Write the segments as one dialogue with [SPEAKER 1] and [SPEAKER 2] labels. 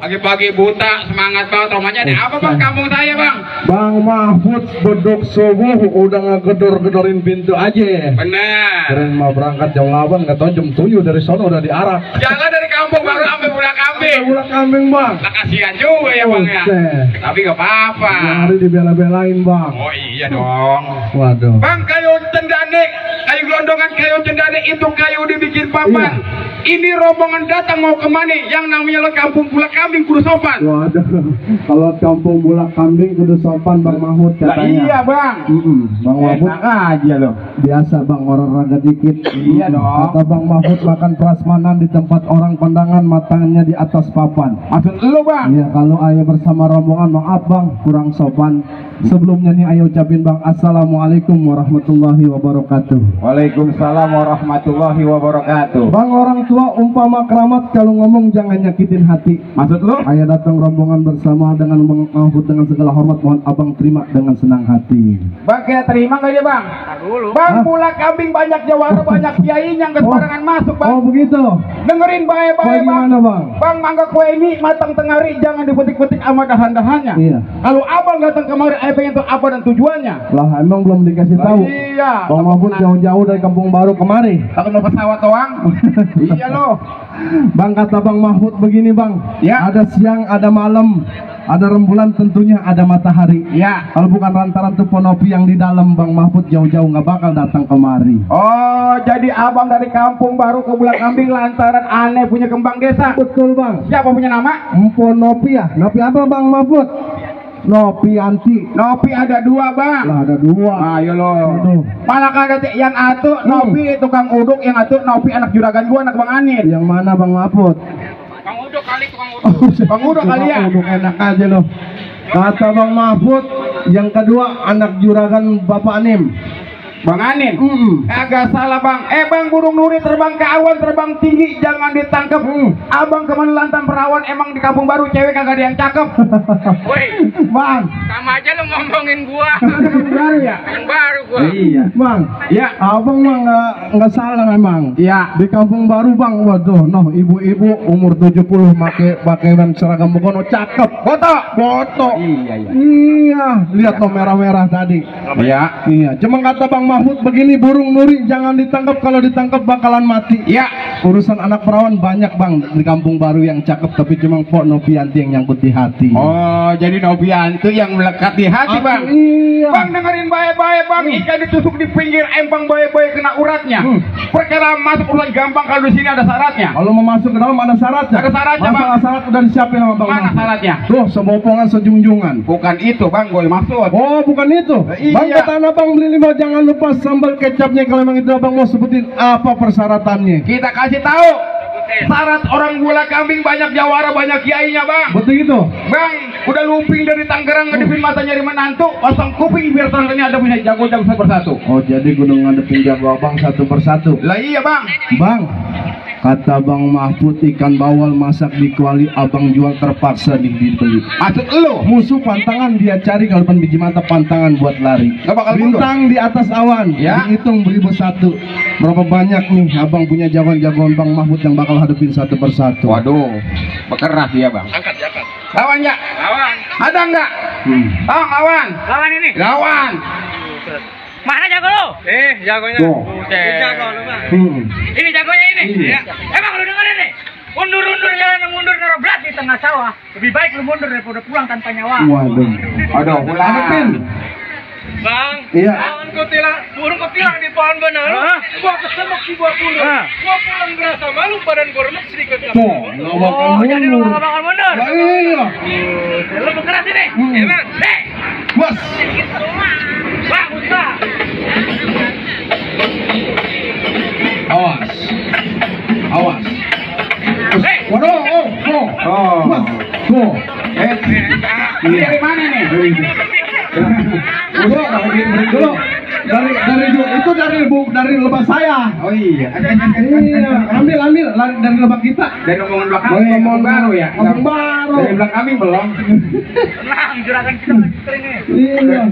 [SPEAKER 1] Pagi-pagi buta, semangat banget romanya. Nih apa bang kampung saya bang?
[SPEAKER 2] Bang Mahfud beduk subuh udah ngegedor-gedorin pintu aja.
[SPEAKER 1] Bener.
[SPEAKER 2] Keren mau berangkat jam 8, nggak tahu jam 7 dari sono udah diarak.
[SPEAKER 1] Jalan dari kampung baru sampai pulang kambing.
[SPEAKER 2] Pulang kambing bang.
[SPEAKER 1] Nah, kasihan juga ya bang ya. Tapi gak apa-apa.
[SPEAKER 2] Yang hari dibela-belain bang.
[SPEAKER 1] Oh iya dong.
[SPEAKER 2] Waduh.
[SPEAKER 1] Bang kayu cendane, kayu gelondongan kayu cendane itu kayu dibikin papan.
[SPEAKER 2] Iya.
[SPEAKER 1] Ini rombongan datang mau kemana? Yang namanya lo kampung pulang kambing kudu sopan.
[SPEAKER 2] Waduh. Kalau kampung bulak kambing kudu sopan bang Mahfud
[SPEAKER 1] Lah
[SPEAKER 2] katanya.
[SPEAKER 1] iya bang.
[SPEAKER 2] Bang Mahfud
[SPEAKER 1] Enak aja lo.
[SPEAKER 2] biasa bang olahraga dikit.
[SPEAKER 1] Iya dong.
[SPEAKER 2] Kata bang Mahfud makan prasmanan di tempat orang pandangan matangnya di atas papan.
[SPEAKER 1] Maksud lu bang?
[SPEAKER 2] Iya, kalau ayo bersama rombongan maaf bang kurang sopan. Sebelumnya nih ayo ucapin bang assalamualaikum warahmatullahi wabarakatuh.
[SPEAKER 1] Waalaikumsalam warahmatullahi wabarakatuh.
[SPEAKER 2] Bang orang tua umpama keramat kalau ngomong jangan nyakitin hati.
[SPEAKER 1] Maksud lu?
[SPEAKER 2] Ayo datang rombongan bersama dengan Bang Mahfud dengan segala hormat mohon abang terima dengan senang hati.
[SPEAKER 1] Bang kita terima nggak dia bang? Bang pula kambing banyak jawara banyak kiai yang kesebarangan masuk bang.
[SPEAKER 2] Oh begitu.
[SPEAKER 1] Dengerin baik-baik bang.
[SPEAKER 2] Bagaimana bang?
[SPEAKER 1] Bang mangga kue ini matang tengari jangan dipetik-petik sama dahan-dahannya.
[SPEAKER 2] Iya.
[SPEAKER 1] Kalau abang datang kemari, saya pengen tahu apa dan tujuannya.
[SPEAKER 2] Lah emang belum dikasih tahu.
[SPEAKER 1] Iya.
[SPEAKER 2] Bang Mahfud jauh-jauh dari Kampung Baru kemari.
[SPEAKER 1] Takut mau pesawat doang. Iya loh.
[SPEAKER 2] Bang kata Bang Mahfud begini bang.
[SPEAKER 1] Ya.
[SPEAKER 2] Ada siang, ada malam, ada rembulan tentunya ada matahari.
[SPEAKER 1] Ya.
[SPEAKER 2] Kalau bukan lantaran tuh Ponopi yang di dalam Bang Mahfud jauh-jauh nggak bakal datang kemari.
[SPEAKER 1] Oh jadi abang dari Kampung Baru ke Bulak Kambing lantaran aneh punya kembang desa.
[SPEAKER 2] Betul bang.
[SPEAKER 1] Siapa punya nama?
[SPEAKER 2] Ponopi ya. Nopi apa Bang Mahfud? Nopi anti.
[SPEAKER 1] Nopi ada dua bang.
[SPEAKER 2] Lah ada dua.
[SPEAKER 1] Ayo lo.
[SPEAKER 2] Aduh.
[SPEAKER 1] Malah kagak yang atu Nopi tukang uduk, yang atu Nopi anak juragan gua anak Bang Anin.
[SPEAKER 2] Yang mana Bang Mahfud?
[SPEAKER 1] Bang Uduk kali tukang uduk. Bang Uduk kali ya.
[SPEAKER 2] Uduk enak aja loh. Kata Bang Mahfud, yang kedua anak juragan Bapak Anim.
[SPEAKER 1] Bang Anin. Agak salah bang. Bang burung nuri terbang ke awan, terbang tinggi, jangan ditangkap. Abang kemana lantan perawan, emang di Kampung Baru cewek kagak ada yang cakep. Woi
[SPEAKER 2] Bang,
[SPEAKER 1] sama aja lo ngomongin gua.
[SPEAKER 2] Kampung Baru ya?
[SPEAKER 1] Yang baru gua.
[SPEAKER 2] Iya. Bang,
[SPEAKER 1] Ya.
[SPEAKER 2] abang mah nggak salah memang.
[SPEAKER 1] Iya.
[SPEAKER 2] Di Kampung Baru bang, waduh, noh ibu-ibu umur 70 pakai seragam begono cakep. Foto.
[SPEAKER 1] Iya.
[SPEAKER 2] Iya, lihat noh merah-merah tadi.
[SPEAKER 1] Iya.
[SPEAKER 2] Iya, cuma kata Bang Mahfud begini, burung nuri jangan ditangkap, kalau ditangkap bakalan mati.
[SPEAKER 1] Iya.
[SPEAKER 2] Urusan anak perawan banyak bang di Kampung Baru yang cakep, tapi cuma Pok Novianti yang nyangkut di hati.
[SPEAKER 1] Oh, jadi Novian itu yang melekat di hati bang.
[SPEAKER 2] Iya.
[SPEAKER 1] Bang dengerin baik-baik bang, ikan ditusuk di pinggir empang baik-baik kena uratnya. Perkara masuk urusan gampang, kalau di sini ada syaratnya.
[SPEAKER 2] Kalau mau masuk ke dalam ada syaratnya.
[SPEAKER 1] Ada syaratnya, Bang.
[SPEAKER 2] Masalah syarat udah disiapin sama Bang
[SPEAKER 1] Mana
[SPEAKER 2] Mahfud.
[SPEAKER 1] syaratnya?
[SPEAKER 2] Tuh, sebopongan sejunjungan.
[SPEAKER 1] Bukan itu bang, gue maksud.
[SPEAKER 2] Oh, bukan itu.
[SPEAKER 1] Iya.
[SPEAKER 2] Bang kata abang beli 5 jangan lupa sambal kecapnya. Kalau memang itu abang mau sebutin apa persyaratannya.
[SPEAKER 1] Kita kasih tahu. Syarat orang Bulak Kambing banyak jawara, banyak kiainya bang.
[SPEAKER 2] Betul gitu.
[SPEAKER 1] Bang, udah lumping dari Tangerang ngedepin mata nyari menantu, pasang kuping biar tangannya ada punya jago-jago satu persatu.
[SPEAKER 2] Oh, jadi gunung ngadepin jago abang satu persatu.
[SPEAKER 1] Lah iya bang.
[SPEAKER 2] Bang, kata Bang Mahfud ikan bawal masak di kuali abang jual terpaksa dibeli.
[SPEAKER 1] Maksud lu?
[SPEAKER 2] Musuh pantangan dia cari, kalau biji mata pantangan buat lari.
[SPEAKER 1] Gak bakal mundur.
[SPEAKER 2] Bintang di atas awan,
[SPEAKER 1] Ya.
[SPEAKER 2] dihitung 1001. Berapa banyak nih abang punya jagoan-jagoan Bang Mahfud yang bakal hadapin satu persatu.
[SPEAKER 1] Waduh, bekeras dia bang. Angkat. Lawan ya? Lawan. Ada nggak? Bang, lawan. Lawan ini. Lawan.
[SPEAKER 3] Mana jago lo?
[SPEAKER 1] Jagonya.
[SPEAKER 2] Tuh.
[SPEAKER 1] Jago lu bang.
[SPEAKER 3] Ini jagonya ini.
[SPEAKER 2] Iya.
[SPEAKER 3] Emang lu dengerin nih? Mundur jalan mundur naruh berat di tengah sawah. Lebih baik lu mundur daripada pulang tanpa nyawa.
[SPEAKER 2] Waduh.
[SPEAKER 1] Aduh,
[SPEAKER 2] Hadapin.
[SPEAKER 3] Bang,
[SPEAKER 2] Iya.
[SPEAKER 3] burung kutilang di pohon benar. Gua kesemek si gua pulang. Gua pulang berasa malu, badan gua remek sedikit.
[SPEAKER 2] Tuh, nggak bakal
[SPEAKER 3] Jadi lu
[SPEAKER 2] mundur.
[SPEAKER 3] nggak bakal mundur.
[SPEAKER 2] Lah iya.
[SPEAKER 3] Lu berkeras ini. Ya bang.
[SPEAKER 2] Bos.
[SPEAKER 3] Bang, Ustaz.
[SPEAKER 2] Awas. Awas.
[SPEAKER 3] Hei.
[SPEAKER 2] Waduh,
[SPEAKER 1] Oh.
[SPEAKER 2] Bos. Tuh.
[SPEAKER 1] Ini dari mana nih?
[SPEAKER 2] Dulu, dulu. Dari lebah saya.
[SPEAKER 1] Oh iya.
[SPEAKER 2] Iya, ambil lari dari lebah kita.
[SPEAKER 1] Dan omongan belakang
[SPEAKER 2] Ngomong
[SPEAKER 1] baru ya.
[SPEAKER 2] Ngomong baru. Baro.
[SPEAKER 1] Dari belakang kami belum.
[SPEAKER 3] Tenang, juragan kita masih kering nih.
[SPEAKER 2] Iya.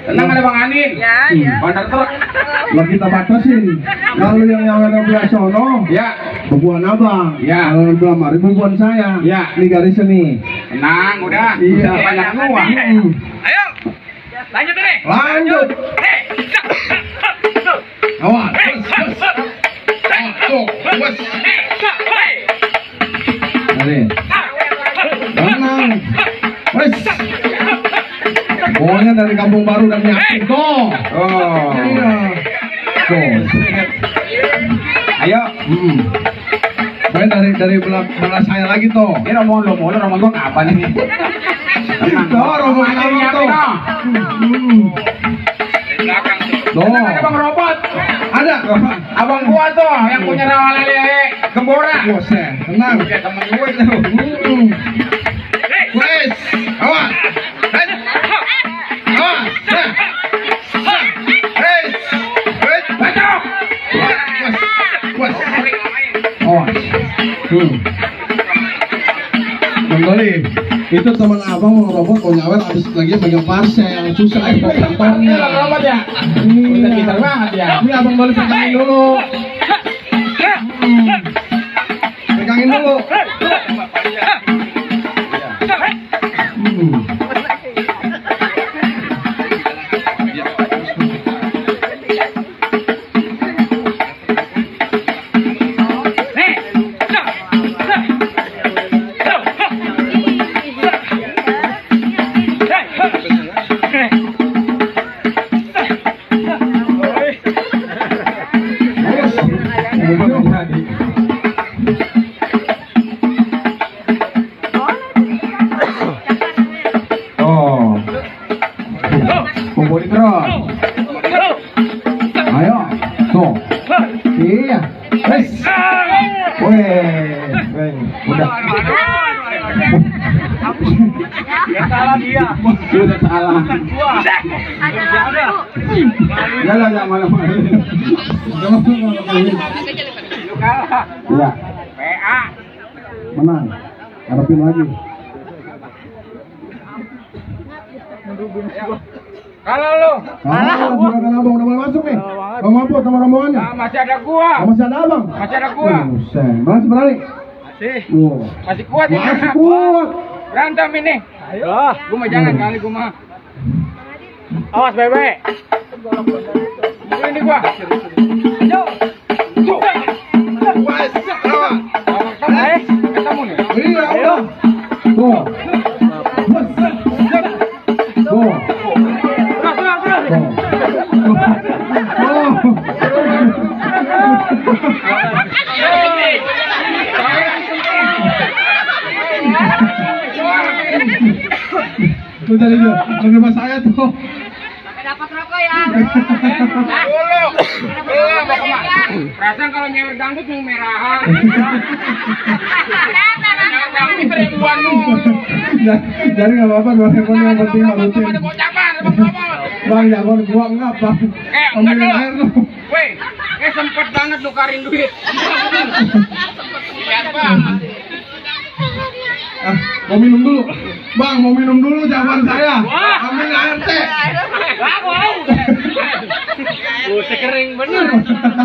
[SPEAKER 1] Tenang ada Bang Anin.
[SPEAKER 4] Ya, ya.
[SPEAKER 1] Bandar truk.
[SPEAKER 2] Lah kita batasin. Kalau yang ada belah sono,
[SPEAKER 1] Ya.
[SPEAKER 2] bubuan abang.
[SPEAKER 1] Ya.
[SPEAKER 2] Kalau belah mari bubuan saya.
[SPEAKER 1] Ya.
[SPEAKER 2] Ini garisnya nih.
[SPEAKER 1] Tenang, udah.
[SPEAKER 2] Iya.
[SPEAKER 1] Banyak semua.
[SPEAKER 3] Ayo, lanjut nih.
[SPEAKER 2] Lanjut.
[SPEAKER 3] Hei,
[SPEAKER 2] Awas. Mari. Tenang. Wes. Pokoknya dari Kampung Baru dan yakin kok.
[SPEAKER 1] Oh.
[SPEAKER 2] Iya. Tuh.
[SPEAKER 1] Ayo.
[SPEAKER 2] Pokoknya dari belah saya lagi tuh.
[SPEAKER 1] Ini rombongan lo mulu, rombongan gua kapan ini? Tenang.
[SPEAKER 2] Tuh, rombongan
[SPEAKER 1] Anin
[SPEAKER 2] abang
[SPEAKER 1] nyiapin,
[SPEAKER 2] tuh.
[SPEAKER 1] oh.
[SPEAKER 2] Tuh.
[SPEAKER 1] Tenang, ada Bang Robot.
[SPEAKER 2] Ada.
[SPEAKER 1] Abang gua tuh yang punya rawa lele Gembora.
[SPEAKER 2] Bosen. Tenang.
[SPEAKER 1] Ya temen gue itu.
[SPEAKER 2] Wes. Awas. Awas. Wes. Wes.
[SPEAKER 1] Bacok.
[SPEAKER 2] Wes. Awas. Bang Doli, itu teman abang mau robot mau nyawer habis lagi pegang parcel susah
[SPEAKER 1] Ini Bang Robot ya. Pintar banget ya.
[SPEAKER 2] Ini abang Doli pegangin dulu. Pegangin dulu.
[SPEAKER 1] Oh. Kumpul terus.
[SPEAKER 2] Ayo, tuh. Iya. Wes.
[SPEAKER 1] Weh, udah.
[SPEAKER 3] Ya salah dia.
[SPEAKER 1] Udah salah.
[SPEAKER 3] Gua.
[SPEAKER 1] Jalan jangan malam-malam. Iya.
[SPEAKER 3] PA.
[SPEAKER 2] Menang. Harapin lagi.
[SPEAKER 3] Kalau lu
[SPEAKER 2] Juragan abang udah mulai masuk nih. Bang Maput sama rombongannya.
[SPEAKER 3] masih ada gua.
[SPEAKER 2] Masih ada abang.
[SPEAKER 3] Masih ada gua.
[SPEAKER 2] Buset. Masih berani.
[SPEAKER 3] Masih.
[SPEAKER 2] Wow.
[SPEAKER 3] Masih kuat ini.
[SPEAKER 2] Masih kuat.
[SPEAKER 3] Berantem ini. Ayo. Gua mah jangan kali gua mah. Awas bebe. Ini gua. Ayo. Ketemu nih.
[SPEAKER 2] Iya, abang. Tuh. Bos. Tuh. Tuh tadi tuh, menurut saya tuh.
[SPEAKER 4] Dapat rokok ya.
[SPEAKER 3] Dulu. Belum mau kemana? Perasaan kalau nyewer dangdut mau merahan. Nyewer dangdut ribuan lu.
[SPEAKER 2] Jadi nggak apa-apa, Bang. Yang penting rutin.
[SPEAKER 3] Ada bocah mah, ada bocah.
[SPEAKER 2] Bang, jangan gua enggak, Bang.
[SPEAKER 3] Enggak
[SPEAKER 2] Ambilin air lu.
[SPEAKER 3] Weh, sempet banget nukarin duit. Lihat bang.
[SPEAKER 2] Ah, mau minum dulu. Bang, mau minum dulu jawaban saya. Ambil air teh.
[SPEAKER 3] Aku mau. Buset kering bener.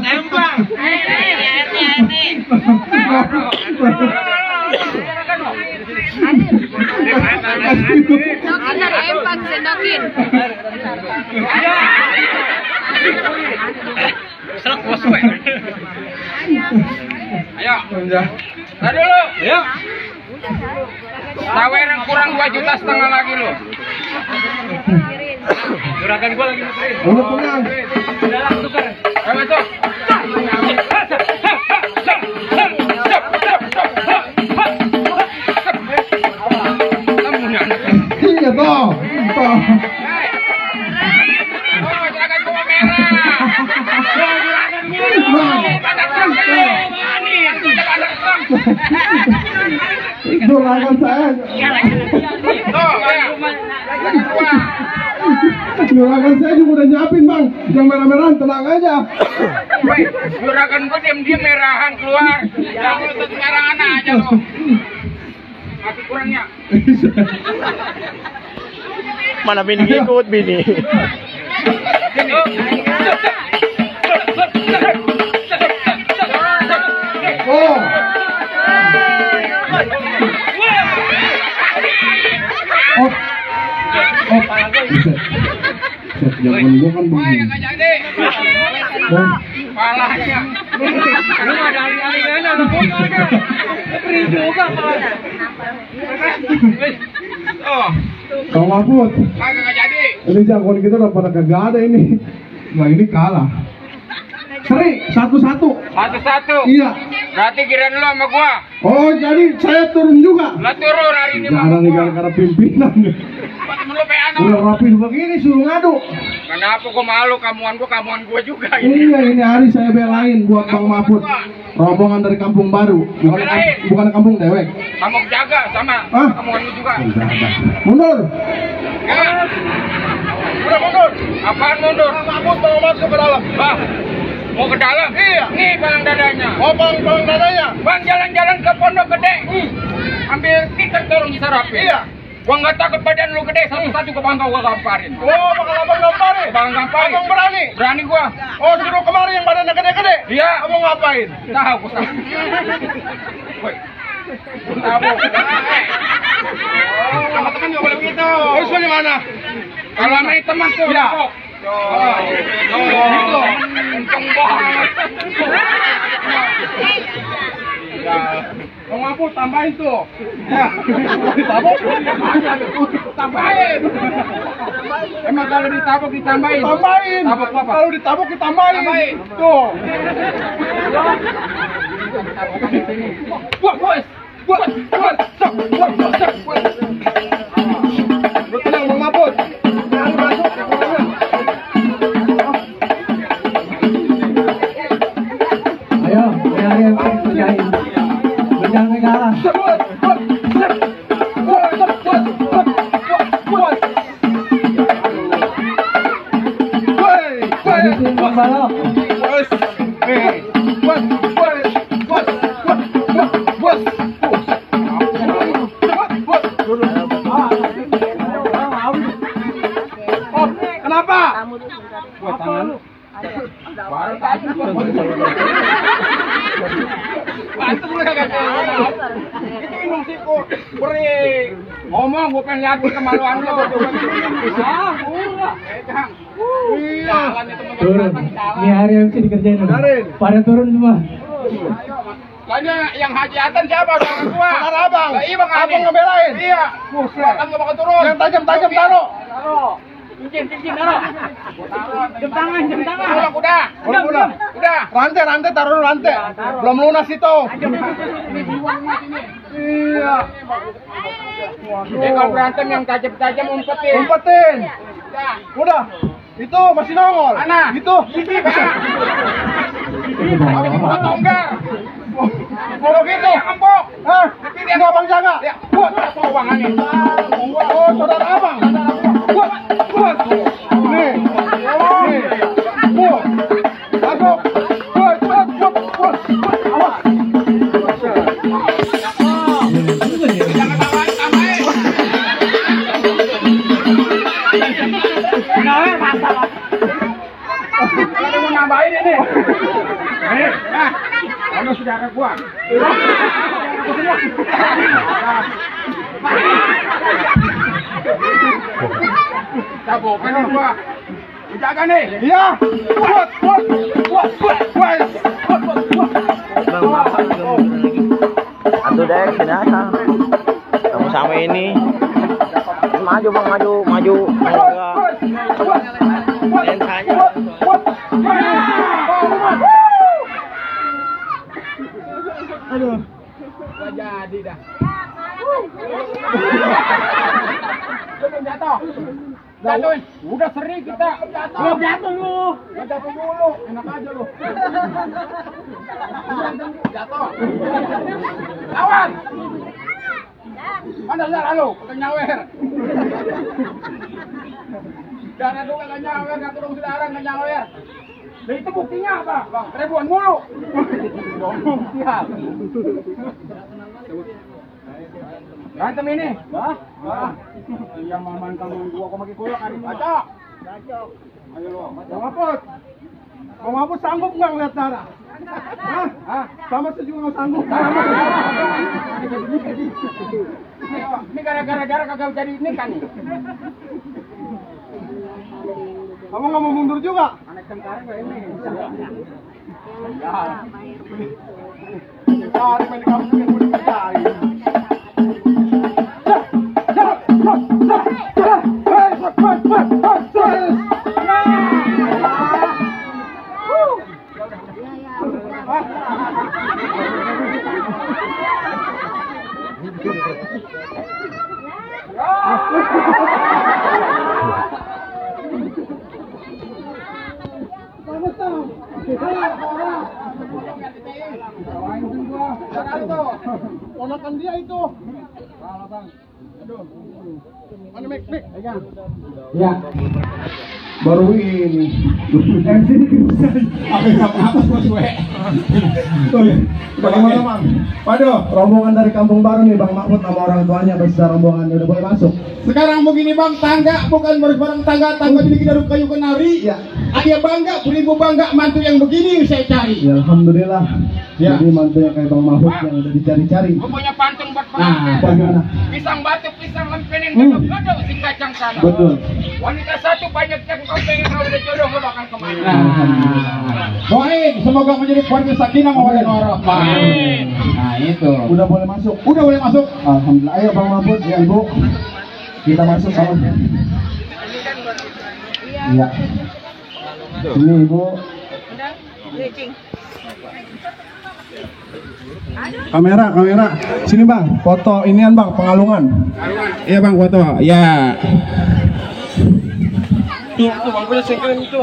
[SPEAKER 3] Empang.
[SPEAKER 4] Bener empang sendokin.
[SPEAKER 3] Selak bos gue. Ayo. Tadi dulu. Ayo. Tawaran kurang 2,5 juta lagi lu. Juragan gua lagi muterin.
[SPEAKER 2] Udah tenang.
[SPEAKER 3] Udah lah tukar. Ayo masuk.
[SPEAKER 2] Iya toh. Toh.
[SPEAKER 3] Oh, juragan gua merah. Juragan
[SPEAKER 2] Juragan saya. Juragan saya juga udah nyiapin, Bang. Yang merah-merahan tenang aja.
[SPEAKER 3] Juragan gua diam-diam merahan keluar. Jangan lutut merahan aja lo.
[SPEAKER 1] Masih kurangnya.
[SPEAKER 3] Mana bini ikut bini.
[SPEAKER 2] Oh. Oh. Jangan gua kan begini.
[SPEAKER 1] Nggak jadi.
[SPEAKER 2] Oh.
[SPEAKER 1] Palanya. Lu ada alih-alihannya lu pokoknya. Kering juga palanya. Oh.
[SPEAKER 2] Kang Mahfud,
[SPEAKER 1] Kagak nggak jadi.
[SPEAKER 2] ini jagoan kita udah pada kagak ada ini. Nah ini kalah. Seri, 1-1.
[SPEAKER 1] Satu-satu.
[SPEAKER 2] Iya.
[SPEAKER 1] Berarti kirain lu sama gua.
[SPEAKER 2] Oh jadi saya turun juga.
[SPEAKER 1] Lah turun hari ini
[SPEAKER 2] Jangan nih gara-gara pimpinan.
[SPEAKER 1] Temen lu PA
[SPEAKER 2] Udah rapi begini suruh ngadu.
[SPEAKER 1] Kenapa gua malu kamuan gua juga ini.
[SPEAKER 2] Iya ini hari saya belain buat Bang Mahfud. Rombongan dari Kampung Baru, bukan Kampung Dewek.
[SPEAKER 1] Kamu jaga sama
[SPEAKER 2] Hah?
[SPEAKER 1] kamuan lu juga.
[SPEAKER 2] Mundur.
[SPEAKER 1] Ya. Udah mundur. Apaan mundur? Kamu mau masuk ke dalam. Bang. Mau ke dalam? Iya. Nih palang dadanya. Oh, palang dadanya. Bang jalan-jalan ke Pondok Gede. Ambil tiket tolong disarapi. Iya. Gua nggak takut badan lu gede, satu-satu ke bangkau gua gamparin. Oh, bakal abang gamparin? Abang gamparin. Abang berani? Berani gua. Oh, suruh kemarin yang badannya gede-gede? Iya. Abang ngapain? Tahu, gua tahu. Woi. Tahu. Sama teman nggak boleh begitu. Terus lu mana? Kalau sama teman tuh. Iya. Gitu. Untung banget. Ya. Bang Mahfud tambahin tuh. Ya. Ditabok. Tambahin. Emang kalau ditabok ditambahin. Tambahin. Tabok apa? Kalau ditabok ditambahin. Tambahin. Tuh. Buat. Lu tenang Bang Mahfud. Jangan masuk.
[SPEAKER 2] Ayo, hari yang kerjain. Jangan kalah.
[SPEAKER 1] Kenapa? Itu minum siku. Beri. Ngomong, gue pengen lihat kemaluan lo. Iya.
[SPEAKER 2] Turun. Ini hari yang bisa dikerjain. Pada turun semua.
[SPEAKER 1] Kayaknya yang hajatan siapa? Saudara gua. Saudara abang. Iya bang. Abang ngebelain. Iya. Kan gak bakal turun. Yang tajam-tajam taruh. Cincin taruh. Jam tangan. Udah. Rantai taruh rantai. Belum lunas itu. Iya. Kalau berantem yang tajam-tajam umpetin. Udah. Itu masih nongol. Mana? Itu. Atau enggak? Kalau gitu, empuk. Hah? Ini abang jaga. Buat. Abang ini. Oh, saudara abang. Buat. Nih. Buat. Masuk. Buat. Awas. Jangan tambahin. Ada mau nambahin ini. Nah, kamu saudara gua. Tabokan gua. Jaga nih. Iya. Buat.
[SPEAKER 3] Aduh deh, sini aja. Kamu sama ini. Maju bang, maju. Lensanya.
[SPEAKER 1] Aduh. Gak jadi dah. Jatuh. Udah sering kita. Jatuh lu. Jatuh dulu. Enak aja lu. Jatuh. Lawan. Mana darah lu? Kagak nyawer. Darah lu kagak nyawer, enggak turun darah enggak nyawer. Nah itu buktinya apa? Bang, ribuan mulu. Siap. Berantem ini. Hah? Yang maman kamu gua kok makin koyak hari ini. Acok. Ayo lo.
[SPEAKER 2] Bang Mahfud. Bang Mahfud sanggup nggak ngeliat darah? Hah? Sama saya juga nggak sanggup.
[SPEAKER 1] Ini gara-gara darah kagak jadi nikah nih.
[SPEAKER 2] Kamu nggak mau mundur juga?
[SPEAKER 1] Anak tentara gak ini.
[SPEAKER 2] Cari main kamu juga boleh mencari. Ponakan dia itu. Mana Mik? Ya. Baru ini. MC
[SPEAKER 1] Apa bos gue?
[SPEAKER 2] Bagaimana Bang?
[SPEAKER 5] Waduh,
[SPEAKER 2] Rombongan dari Kampung Baru nih Bang Mahfud sama orang tuanya beserta rombongan udah boleh masuk.
[SPEAKER 5] sekarang begini bang, tangga bukan barang tangga dibikin dari kayu kenari.
[SPEAKER 2] Ya.
[SPEAKER 5] Ada bangga, beribu bangga mantu yang begini saya cari.
[SPEAKER 2] Ya alhamdulillah.
[SPEAKER 5] Ya.
[SPEAKER 2] Jadi mantunya kayak Bang Mahfud yang udah dicari-cari.
[SPEAKER 1] Gue punya pantun buat
[SPEAKER 5] Nah,
[SPEAKER 2] bagaimana?
[SPEAKER 1] Pisang batu, pisang lempenin, gedok-gedok si kacang tanah.
[SPEAKER 2] Betul.
[SPEAKER 1] Wanita satu banyak yang kau pengen kalau udah jodoh lo akan kemana?
[SPEAKER 5] Doain semoga menjadi keluarga sakinah mawaddah warahmah. Nah itu.
[SPEAKER 2] Udah boleh masuk.
[SPEAKER 5] Udah boleh masuk.
[SPEAKER 2] Alhamdulillah. Ayo Bang Mahfud, ya Ibu. Kita masuk Bang. Iya. Ini Ibu. Kamera. Sini Bang, foto inian Bang, pengalungan.
[SPEAKER 5] Iya bang, foto. Ya.
[SPEAKER 3] Tuh, bang punya singkiran itu.